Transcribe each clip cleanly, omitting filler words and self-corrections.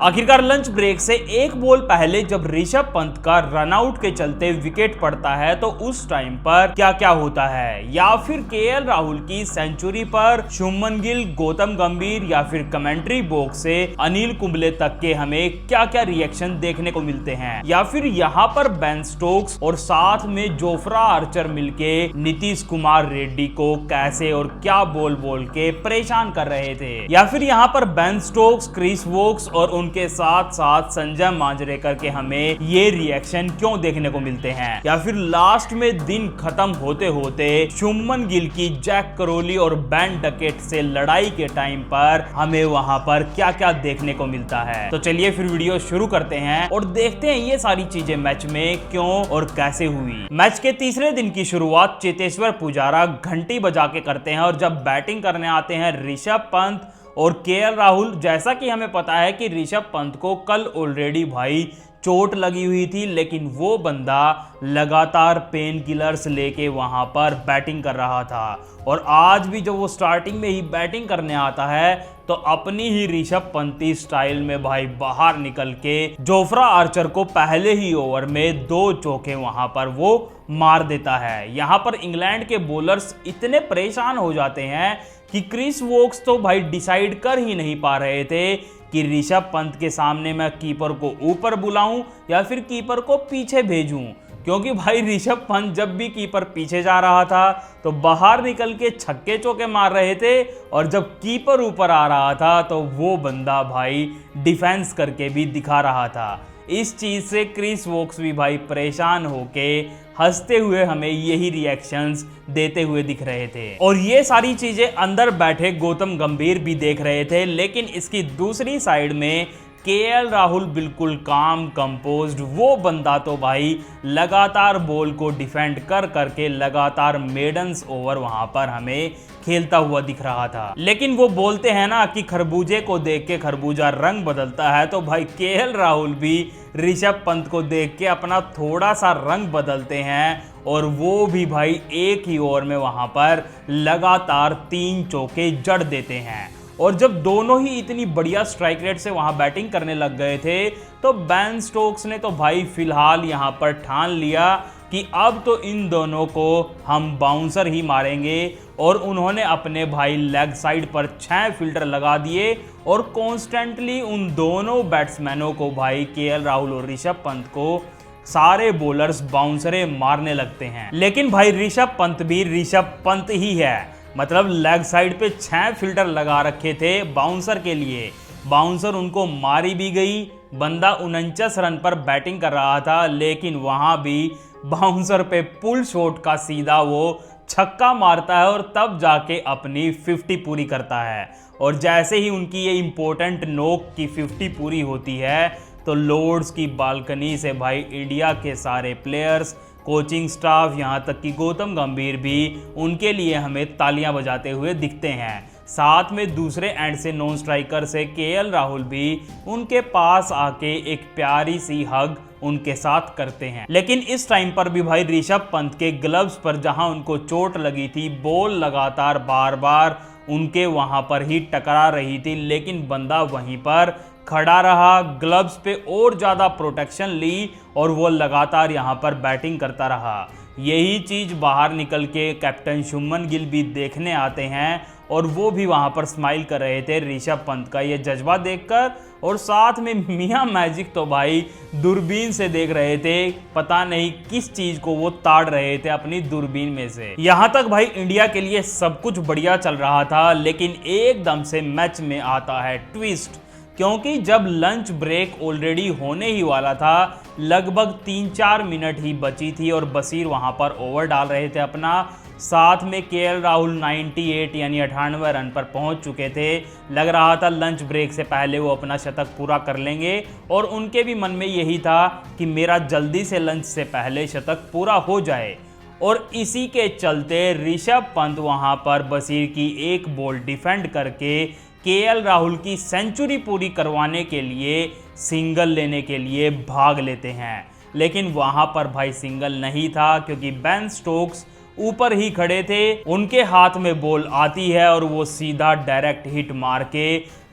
आखिरकार lunch break से एक बॉल पहले जब ऋषभ पंत का रनआउट के चलते विकेट पड़ता है तो उस टाइम पर क्या क्या होता है, या फिर केएल राहुल की सेंचुरी पर शुभमन गिल, गौतम गंभीर या फिर कमेंट्री बॉक्स से अनिल कुंबले तक के हमें क्या क्या रिएक्शन देखने को मिलते हैं, या फिर यहाँ पर बेन स्टोक्स और साथ में जोफ्रा आर्चर मिलके नीतीश कुमार रेड्डी को कैसे और क्या बोल बोल के परेशान कर रहे थे, या फिर यहाँ पर बेन स्टोक्स, क्रिस वोक्स और के साथ साथ संजय मांजरेकर के हमें ये रिएक्शन क्यों देखने को मिलते हैं, या फिर लास्ट में दिन खत्म होते होते शुभमन गिल की जैक करोली और बेन डकेट से लड़ाई के टाइम पर हमें वहां पर क्या क्या देखने को मिलता है। तो चलिए फिर वीडियो शुरू करते हैं और देखते हैं ये सारी चीजें मैच में क्यों और कैसे हुई। मैच के तीसरे दिन की शुरुआत चेतेश्वर पुजारा घंटी बजा के करते हैं और जब बैटिंग करने आते हैं ऋषभ पंत और केएल राहुल। जैसा कि हमें पता है कि ऋषभ पंत को कल ऑलरेडी भाई चोट लगी हुई थी, लेकिन वो बंदा लगातार पेन किलर्स लेके वहां पर बैटिंग कर रहा था और आज भी जब वो स्टार्टिंग में ही बैटिंग करने आता है तो अपनी ही ऋषभ पंती स्टाइल में भाई बाहर निकल के जोफ्रा आर्चर को पहले ही ओवर में 2 चौके वहां पर वो मार देता है। यहां पर इंग्लैंड के बॉलर्स इतने परेशान हो जाते हैं कि क्रिस वोक्स तो भाई डिसाइड कर ही नहीं पा रहे थे कि ऋषभ पंत के सामने मैं कीपर को ऊपर बुलाऊं या फिर कीपर को पीछे भेजूं, क्योंकि भाई ऋषभ पंत जब भी कीपर पीछे जा रहा था तो बाहर निकल के छक्के चौके मार रहे थे और जब कीपर ऊपर आ रहा था तो वो बंदा भाई डिफेंस करके भी दिखा रहा था। इस चीज से क्रिस वोक्स भी भाई परेशान होके हंसते हुए हमें यही रिएक्शंस देते हुए दिख रहे थे और ये सारी चीजें अंदर बैठे गौतम गंभीर भी देख रहे थे। लेकिन इसकी दूसरी साइड में केएल राहुल बिल्कुल काम कंपोज्ड, वो बंदा तो भाई लगातार बॉल को डिफेंड कर करके लगातार मेडन्स ओवर वहां पर हमें खेलता हुआ दिख रहा था। लेकिन वो बोलते हैं ना कि खरबूजे को देख के खरबूजा रंग बदलता है, तो भाई केएल राहुल भी ऋषभ पंत को देख के अपना थोड़ा सा रंग बदलते हैं और वो भी भाई एक ही ओवर में वहां पर लगातार 3 चौके जड़ देते हैं। और जब दोनों ही इतनी बढ़िया स्ट्राइक रेट से वहां बैटिंग करने लग गए थे तो बेन स्टोक्स ने तो भाई फिलहाल यहां पर ठान लिया कि अब तो इन दोनों को हम बाउंसर ही मारेंगे और उन्होंने अपने भाई लेग साइड पर 6 फील्डर लगा दिए और कॉन्स्टेंटली उन दोनों बैट्समैनों को भाई केएल राहुल और ऋषभ पंत को सारे बॉलर्स बाउंसरे मारने लगते हैं। लेकिन भाई ऋषभ पंत भी ऋषभ पंत ही है, मतलब लेग साइड पे 6 फील्डर लगा रखे थे बाउंसर के लिए, बाउंसर उनको मारी भी गई। बंदा 49 रन पर बैटिंग कर रहा था लेकिन वहां भी बाउंसर पे पुल शॉट का सीधा वो छक्का मारता है और तब जाके अपनी 50 पूरी करता है। और जैसे ही उनकी ये इंपॉर्टेंट नोक की 50 पूरी होती है तो लॉर्ड्स की बालकनी से भाई इंडिया के सारे प्लेयर्स, कोचिंग स्टाफ, यहाँ तक कि गौतम गंभीर भी उनके लिए हमें तालियां बजाते हुए दिखते हैं। साथ में दूसरे एंड से नॉन स्ट्राइकर से केएल राहुल भी उनके पास आके एक प्यारी सी हग उनके साथ करते हैं। लेकिन इस टाइम पर भी भाई ऋषभ पंत के ग्लव्स पर जहां उनको चोट लगी थी, बॉल लगातार बार बार उनके वहां पर ही टकरा रही थी, लेकिन बंदा वहीं पर खड़ा रहा, ग्लव्स पे और ज़्यादा प्रोटेक्शन ली और वो लगातार यहाँ पर बैटिंग करता रहा। यही चीज़ बाहर निकल के कैप्टन शुभमन गिल भी देखने आते हैं और वो भी वहाँ पर स्माइल कर रहे थे ऋषभ पंत का ये जज्बा देखकर, और साथ में मियां मैजिक तो भाई दूरबीन से देख रहे थे, पता नहीं किस चीज़ को वो ताड़ रहे थे अपनी दूरबीन में से। यहाँ तक भाई इंडिया के लिए सब कुछ बढ़िया चल रहा था, लेकिन एकदम से मैच में आता है ट्विस्ट, क्योंकि जब लंच ब्रेक ऑलरेडी होने ही वाला था, लगभग 3-4 मिनट ही बची थी और बशीर वहां पर ओवर डाल रहे थे अपना, साथ में केएल राहुल 98 यानी 98 रन पर पहुंच चुके थे। लग रहा था लंच ब्रेक से पहले वो अपना शतक पूरा कर लेंगे और उनके भी मन में यही था कि मेरा जल्दी से लंच से पहले शतक पूरा हो जाए। और इसी के चलते ऋषभ पंत वहां पर बशीर की एक बॉल डिफेंड करके केएल राहुल की सेंचुरी पूरी करवाने के लिए सिंगल लेने के लिए भाग लेते हैं। लेकिन वहां पर भाई सिंगल नहीं था, क्योंकि बेन स्टोक्स ऊपर ही खड़े थे, उनके हाथ में बॉल आती है और वो सीधा डायरेक्ट हिट मार के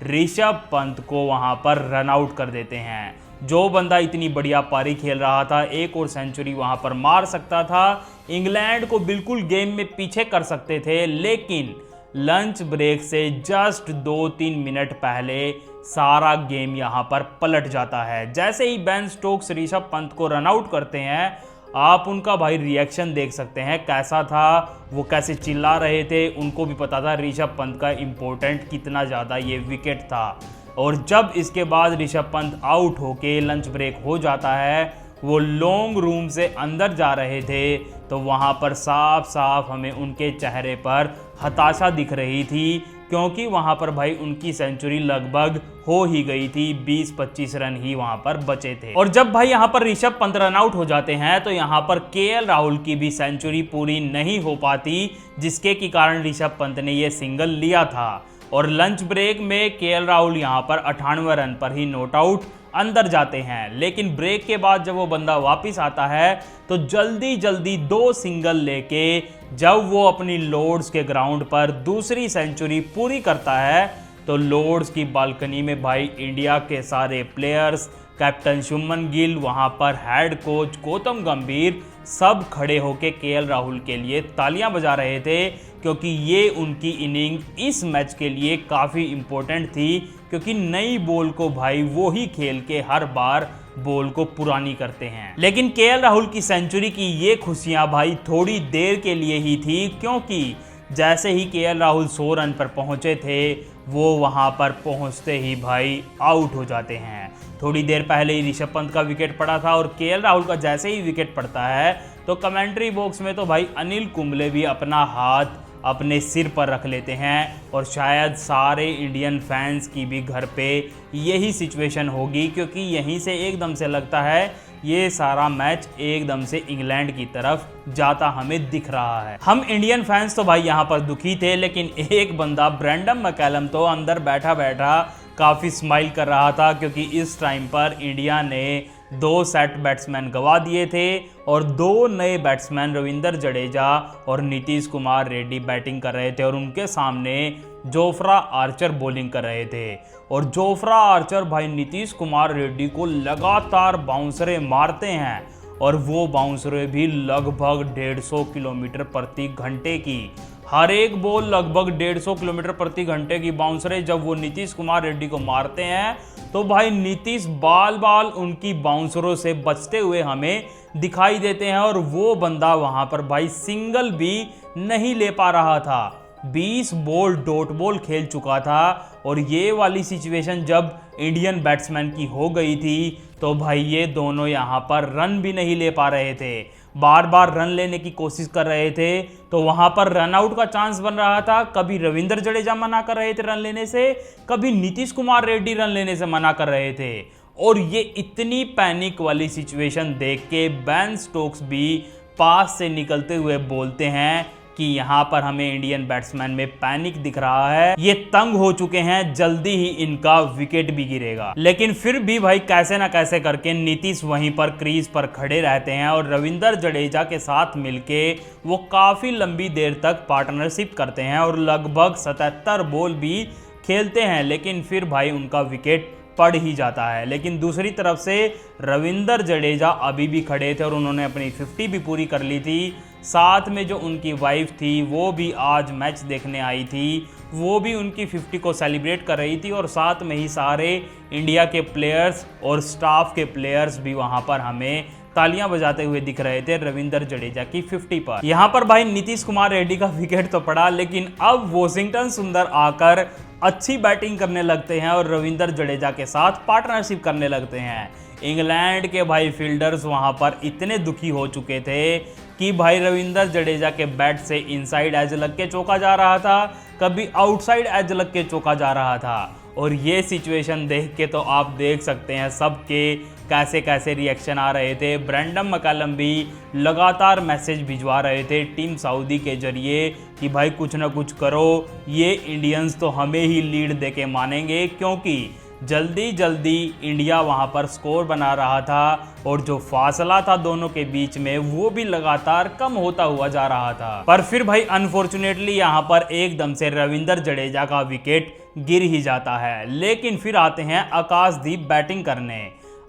ऋषभ पंत को वहां पर रन आउट कर देते हैं। जो बंदा इतनी बढ़िया पारी खेल रहा था, एक और सेंचुरी वहां पर मार सकता था, इंग्लैंड को बिल्कुल गेम में पीछे कर सकते थे, लेकिन लंच ब्रेक से जस्ट 2-3 मिनट पहले सारा गेम यहां पर पलट जाता है। जैसे ही बेन स्टोक्स ऋषभ पंत को रन आउट करते हैं, आप उनका भाई रिएक्शन देख सकते हैं कैसा था, वो कैसे चिल्ला रहे थे। उनको भी पता था ऋषभ पंत का इम्पोर्टेंट कितना ज़्यादा ये विकेट था। और जब इसके बाद ऋषभ पंत आउट होके लंच ब्रेक हो जाता है, वो लॉन्ग रूम से अंदर जा रहे थे, तो वहाँ पर साफ साफ हमें उनके चेहरे पर हताशा दिख रही थी, क्योंकि वहाँ पर भाई उनकी सेंचुरी लगभग हो ही गई थी, 20-25 रन ही वहाँ पर बचे थे। और जब भाई यहाँ पर ऋषभ पंत रन आउट हो जाते हैं, तो यहाँ पर केएल राहुल की भी सेंचुरी पूरी नहीं हो पाती, जिसके की कारण ऋषभ पंत ने ये सिंगल लिया था। और लंच ब्रेक में केएल राहुल यहाँ पर 98 रन पर ही नॉट आउट अंदर जाते हैं। लेकिन ब्रेक के बाद जब वो बंदा वापस आता है, तो जल्दी जल्दी 2 सिंगल लेके जब वो अपनी लॉर्ड्स के ग्राउंड पर दूसरी सेंचुरी पूरी करता है, तो लॉर्ड्स की बालकनी में भाई इंडिया के सारे प्लेयर्स, कैप्टन शुभमन गिल, वहां पर हेड कोच गौतम गंभीर, सब खड़े होके केएल राहुल के लिए तालियां बजा रहे थे, क्योंकि ये उनकी इनिंग इस मैच के लिए काफ़ी इम्पोर्टेंट थी, क्योंकि नई बॉल को भाई वो ही खेल के हर बार बॉल को पुरानी करते हैं। लेकिन केएल राहुल की सेंचुरी की ये खुशियां भाई थोड़ी देर के लिए ही थी, क्योंकि जैसे ही केएल राहुल 100 रन पर पहुंचे थे, वो वहां पर पहुंचते ही भाई आउट हो जाते हैं। थोड़ी देर पहले ही ऋषभ पंत का विकेट पड़ा था, और केएल राहुल का जैसे ही विकेट पड़ता है, तो कमेंट्री बॉक्स में तो भाई अनिल कुंबले भी अपना हाथ अपने सिर पर रख लेते हैं, और शायद सारे इंडियन फैंस की भी घर पे यही सिचुएशन होगी, क्योंकि यहीं से एकदम से लगता है ये सारा मैच एकदम से इंग्लैंड की तरफ जाता हमें दिख रहा है। हम इंडियन फैंस तो भाई यहाँ पर दुखी थे, लेकिन एक बंदा ब्रेंडन मैकलम तो अंदर बैठा बैठा काफ़ी स्माइल कर रहा था, क्योंकि इस टाइम पर इंडिया ने 2 सेट बैट्समैन गंवा दिए थे, और 2 नए बैट्समैन रविंद्र जडेजा और नीतीश कुमार रेड्डी बैटिंग कर रहे थे, और उनके सामने जोफ्रा आर्चर बॉलिंग कर रहे थे। और जोफ्रा आर्चर भाई नीतीश कुमार रेड्डी को लगातार बाउंसरें मारते हैं, और वो बाउंसरें भी लगभग 150 किलोमीटर प्रति घंटे की, हर एक बॉल लगभग 150 किलोमीटर प्रति घंटे की बाउंसरें जब वो नीतीश कुमार रेड्डी को मारते हैं, तो भाई नीतीश बाल बाल उनकी बाउंसरों से बचते हुए हमें दिखाई देते हैं, और वो बंदा वहां पर भाई सिंगल भी नहीं ले पा रहा था। 20 बॉल डॉट बॉल खेल चुका था, और ये वाली सिचुएशन जब इंडियन बैट्समैन की हो गई थी, तो भाई ये दोनों यहाँ पर रन भी नहीं ले पा रहे थे, बार बार रन लेने की कोशिश कर रहे थे, तो वहां पर रन आउट का चांस बन रहा था। कभी रविंद्र जडेजा मना कर रहे थे रन लेने से, कभी नीतीश कुमार रेड्डी रन लेने से मना कर रहे थे। और ये इतनी पैनिक वाली सिचुएशन देख के बेन स्टोक्स भी पास से निकलते हुए बोलते हैं कि यहाँ पर हमें इंडियन बैट्समैन में पैनिक दिख रहा है, ये तंग हो चुके हैं, जल्दी ही इनका विकेट भी गिरेगा। लेकिन फिर भी भाई कैसे ना कैसे करके नीतीश वहीं पर क्रीज पर खड़े रहते हैं, और रविंद्र जडेजा के साथ मिलके वो काफ़ी लंबी देर तक पार्टनरशिप करते हैं, और लगभग 77 बॉल भी खेलते हैं, लेकिन फिर भाई उनका विकेट पड़ ही जाता है। लेकिन दूसरी तरफ से रविंद्र जडेजा अभी भी खड़े थे, और उन्होंने अपनी 50 भी पूरी कर ली थी। साथ में जो उनकी वाइफ थी वो भी आज मैच देखने आई थी, वो भी उनकी 50 को सेलिब्रेट कर रही थी, और साथ में ही सारे इंडिया के प्लेयर्स और स्टाफ के प्लेयर्स भी वहां पर हमें तालियां बजाते हुए दिख रहे थे रविंद्र जडेजा की 50 पर। यहाँ पर भाई नीतीश कुमार रेड्डी का विकेट तो पड़ा, लेकिन अब वॉशिंगटन सुंदर आकर अच्छी बैटिंग करने लगते हैं, और रविंद्र जडेजा के साथ पार्टनरशिप करने लगते हैं। इंग्लैंड के भाई फील्डर्स वहां पर इतने दुखी हो चुके थे कि भाई रविंद्र जडेजा के बैट से इनसाइड एज लग के चौका जा रहा था, कभी आउटसाइड एज लग के चौका जा रहा था। और ये सिचुएशन देख के तो आप देख सकते हैं सबके कैसे कैसे रिएक्शन आ रहे थे। ब्रेंडन मैकलम भी लगातार मैसेज भिजवा रहे थे टीम सऊदी के जरिए कि भाई कुछ ना कुछ करो, ये इंडियंस तो हमें ही लीड देके मानेंगे, क्योंकि जल्दी जल्दी इंडिया वहां पर स्कोर बना रहा था और जो फासला था दोनों के बीच में वो भी लगातार कम होता हुआ जा रहा था। पर फिर भाई अनफॉर्चुनेटली यहां पर एकदम से रविंद्र जडेजा का विकेट गिर ही जाता है। लेकिन फिर आते हैं आकाशदीप बैटिंग करने,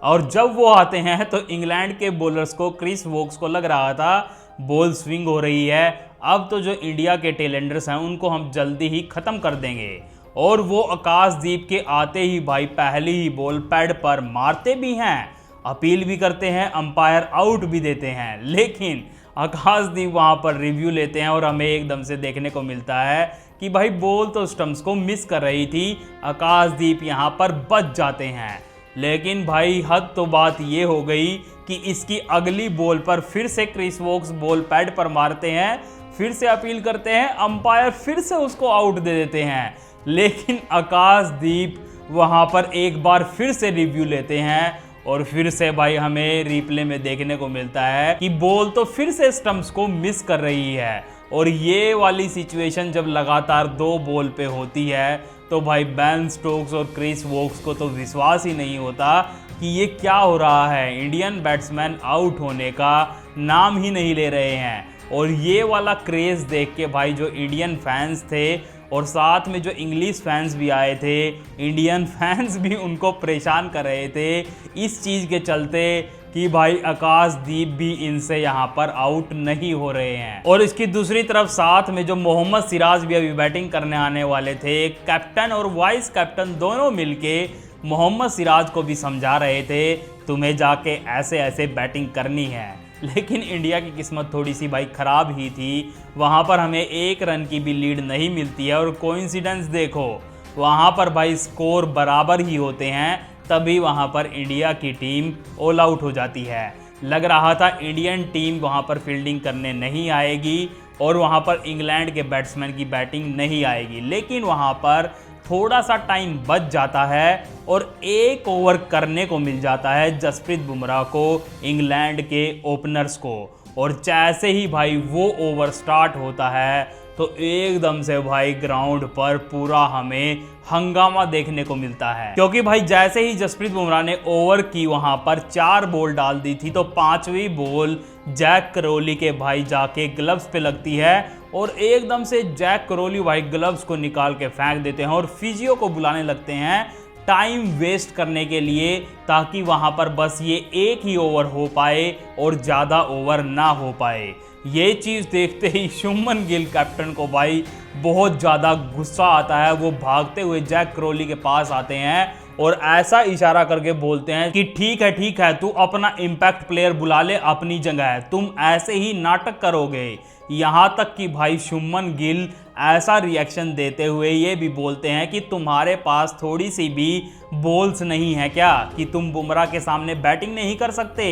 और जब वो आते हैं तो इंग्लैंड के बॉलर्स को, क्रिस वोक्स को लग रहा था बॉल स्विंग हो रही है, अब तो जो इंडिया के टेलेंडर्स हैं उनको हम जल्दी ही ख़त्म कर देंगे। और वो आकाशदीप के आते ही भाई पहली ही बॉल पैड पर मारते भी हैं, अपील भी करते हैं, अंपायर आउट भी देते हैं। लेकिन आकाशदीप वहाँ पर रिव्यू लेते हैं और हमें एकदम से देखने को मिलता है कि भाई बॉल तो स्टंप्स को मिस कर रही थी, आकाशदीप यहाँ पर बच जाते हैं। लेकिन भाई हद तो बात ये हो गई कि इसकी अगली बॉल पर फिर से क्रिस वोक्स बॉल पैड पर मारते हैं, फिर से अपील करते हैं, अंपायर फिर से उसको आउट दे देते हैं। लेकिन आकाशदीप वहां पर एक बार फिर से रिव्यू लेते हैं और फिर से भाई हमें रिप्ले में देखने को मिलता है कि बॉल तो फिर से स्टंप्स को मिस कर रही है। और ये वाली सिचुएशन जब लगातार 2 बॉल पे होती है तो भाई बेन स्टोक्स और क्रिस वोक्स को तो विश्वास ही नहीं होता कि ये क्या हो रहा है। इंडियन बैट्समैन आउट होने का नाम ही नहीं ले रहे हैं। और ये वाला क्रेज़ देख के भाई जो इंडियन फैंस थे और साथ में जो इंग्लिश फैंस भी आए थे, इंडियन फैंस भी उनको परेशान कर रहे थे इस चीज़ के चलते कि भाई आकाशदीप भी इनसे यहाँ पर आउट नहीं हो रहे हैं। और इसकी दूसरी तरफ साथ में जो मोहम्मद सिराज भी अभी बैटिंग करने आने वाले थे, कैप्टन और वाइस कैप्टन दोनों मिलके मोहम्मद सिराज को भी समझा रहे थे तुम्हें जाके ऐसे ऐसे बैटिंग करनी है। लेकिन इंडिया की किस्मत थोड़ी सी भाई ख़राब ही थी, वहाँ पर हमें 1 रन की भी लीड नहीं मिलती है। और कोइंसिडेंस देखो, वहाँ पर भाई स्कोर बराबर ही होते हैं, तभी वहाँ पर इंडिया की टीम ऑल आउट हो जाती है। लग रहा था इंडियन टीम वहाँ पर फील्डिंग करने नहीं आएगी और वहाँ पर इंग्लैंड के बैट्समैन की बैटिंग नहीं आएगी। लेकिन वहाँ पर थोड़ा सा टाइम बच जाता है और 1 ओवर करने को मिल जाता है जसप्रीत बुमराह को, इंग्लैंड के ओपनर्स को। और जैसे ही भाई वो ओवर स्टार्ट होता है तो एकदम से भाई ग्राउंड पर पूरा हमें हंगामा देखने को मिलता है। क्योंकि भाई जैसे ही जसप्रीत बुमराह ने ओवर की वहां पर 4 बॉल डाल दी थी तो 5वीं बॉल जैक करोली के भाई जाके ग्लव्स पे लगती है और एकदम से जैक करोली भाई ग्लव्स को निकाल के फेंक देते हैं और फिजियो को बुलाने लगते हैं टाइम वेस्ट करने के लिए, ताकि वहां पर बस ये 1 ही ओवर हो पाए और ज़्यादा ओवर ना हो पाए। ये चीज़ देखते ही शुभमन गिल कैप्टन को भाई बहुत ज़्यादा गुस्सा आता है। वो भागते हुए जैक करोली के पास आते हैं और ऐसा इशारा करके बोलते हैं कि ठीक है तू अपना इम्पैक्ट प्लेयर बुला ले अपनी जगह, तुम ऐसे ही नाटक करोगे। यहाँ तक कि भाई शुभमन गिल ऐसा रिएक्शन देते हुए ये भी बोलते हैं कि तुम्हारे पास थोड़ी सी भी बॉल्स नहीं है क्या, कि तुम बुमराह के सामने बैटिंग नहीं कर सकते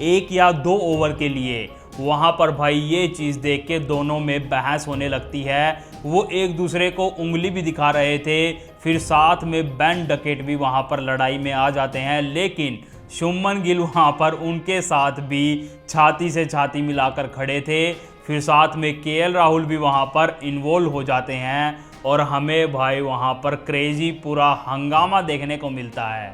1 या 2 ओवर के लिए। वहाँ पर भाई ये चीज़ देख के दोनों में बहस होने लगती है। वो एक दूसरे को उंगली भी दिखा रहे थे, फिर साथ में बेन डकेट भी वहाँ पर लड़ाई में आ जाते हैं। लेकिन शुभमन गिल वहाँ पर उनके साथ भी छाती से छाती मिलाकर खड़े थे। फिर साथ में केएल राहुल भी वहाँ पर इन्वॉल्व हो जाते हैं और हमें भाई वहाँ पर क्रेजी पूरा हंगामा देखने को मिलता है।